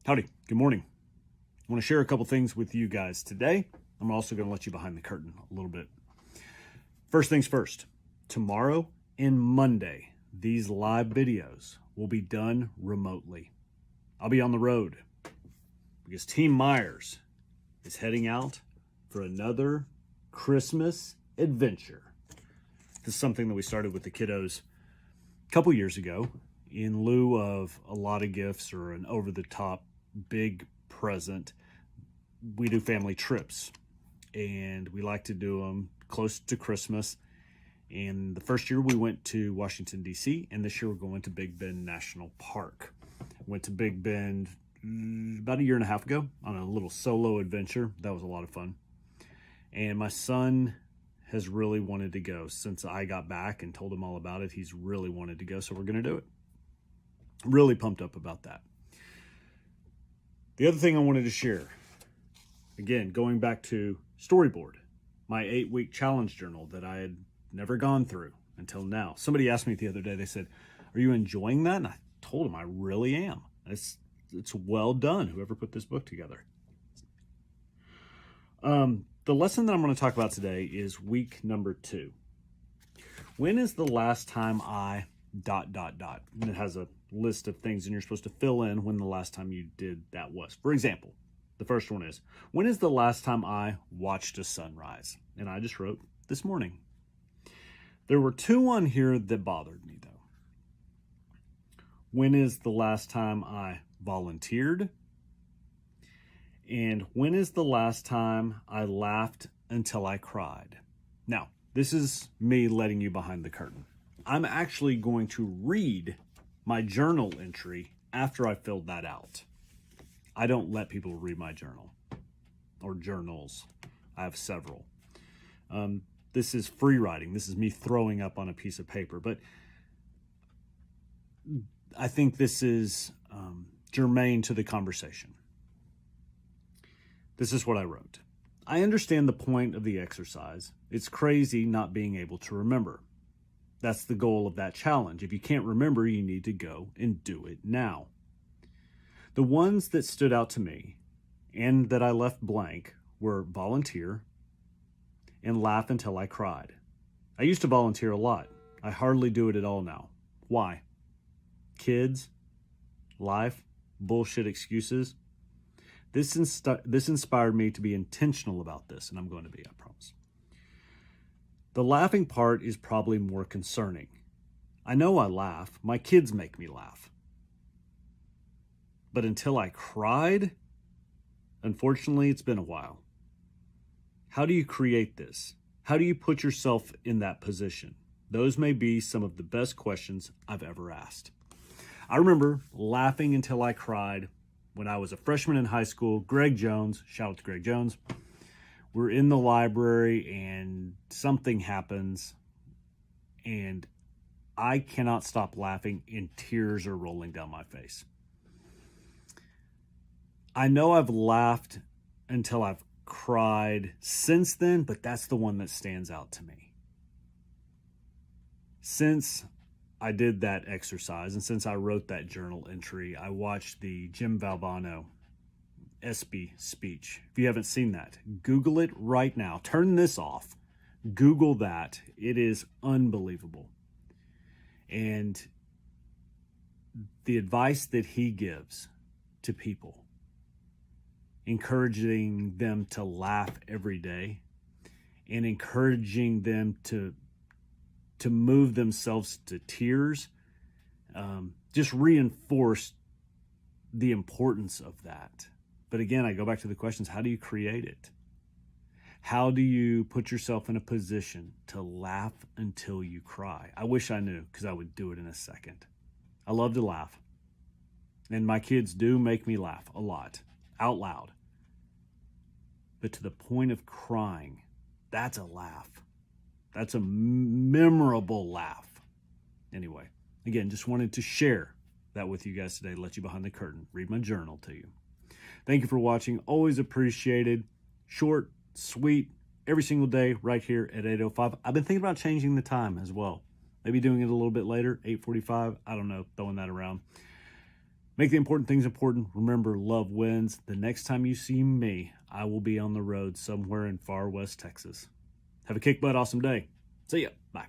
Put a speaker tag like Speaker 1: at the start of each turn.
Speaker 1: Howdy, good morning. I want to share a couple things with you guys today. I'm also going to let you behind the curtain a little bit. First things first, tomorrow and Monday, these live videos will be done remotely. I'll be on the road because Team Myers is heading out for another Christmas adventure. This is something that we started with the kiddos a couple years ago in lieu of a lot of gifts or an over-the-top big present. We do family trips, and we like to do them close to Christmas. And the first year we went to Washington, D.C., and this year we're going to Big Bend National Park. Went to Big Bend about a year and a half ago on a little solo adventure. That was a lot of fun. And my son has really wanted to go since I got back and told him all about it. He's really wanted to go, so we're going to do it. Really pumped up about that. The other thing I wanted to share, again, going back to Storyboard, my 8-week challenge journal that I had never gone through until now. Somebody asked me the other day, they said, "Are you enjoying that?" And I told them I really am. It's well done, whoever put this book together. The lesson that I'm going to talk about today is week number 2. When is the last time I ... And it has a list of things, and you're supposed to fill in when the last time you did that was. For example, the first one is, when is the last time I watched a sunrise? And I just wrote, this morning. There were 2 on here that bothered me, though. When is the last time I volunteered? And when is the last time I laughed until I cried? Now, this is me letting you behind the curtain. I'm actually going to read my journal entry after I filled that out. I don't let people read my journal or journals. I have several. This is free writing. This is me throwing up on a piece of paper, but I think this is germane to the conversation. This is what I wrote. I understand the point of the exercise. It's crazy not being able to remember. That's the goal of that challenge. If you can't remember, you need to go and do it now. The ones that stood out to me and that I left blank were volunteer and laugh until I cried. I used to volunteer a lot. I hardly do it at all now. Why? Kids, life, bullshit excuses. This inspired me to be intentional about this, and I'm going to be, I promise. The laughing part is probably more concerning. I know I laugh. My kids make me laugh. But until I cried, unfortunately, it's been a while. How do you create this? How do you put yourself in that position? Those may be some of the best questions I've ever asked. I remember laughing until I cried when I was a freshman in high school. Greg Jones, shout out to Greg Jones. We're in the library and something happens and I cannot stop laughing and tears are rolling down my face. I know I've laughed until I've cried since then, but that's the one that stands out to me. Since I did that exercise and since I wrote that journal entry, I watched the Jim Valvano ESPY speech. If you haven't seen that, Google it right now. Turn this off. Google that. It is unbelievable. And the advice that he gives to people, encouraging them to laugh every day and encouraging them to move themselves to tears, just reinforced the importance of that. But again, I go back to the questions, how do you create it? How do you put yourself in a position to laugh until you cry? I wish I knew, because I would do it in a second. I love to laugh. And my kids do make me laugh a lot, out loud. But to the point of crying, that's a laugh. That's a memorable laugh. Anyway, again, just wanted to share that with you guys today, let you behind the curtain, read my journal to you. Thank you for watching. Always appreciated. Short, sweet, every single day right here at 8:05. I've been thinking about changing the time as well. Maybe doing it a little bit later, 8:45. I don't know, throwing that around. Make the important things important. Remember, love wins. The next time you see me, I will be on the road somewhere in far west Texas. Have a kick butt awesome day. See ya. Bye.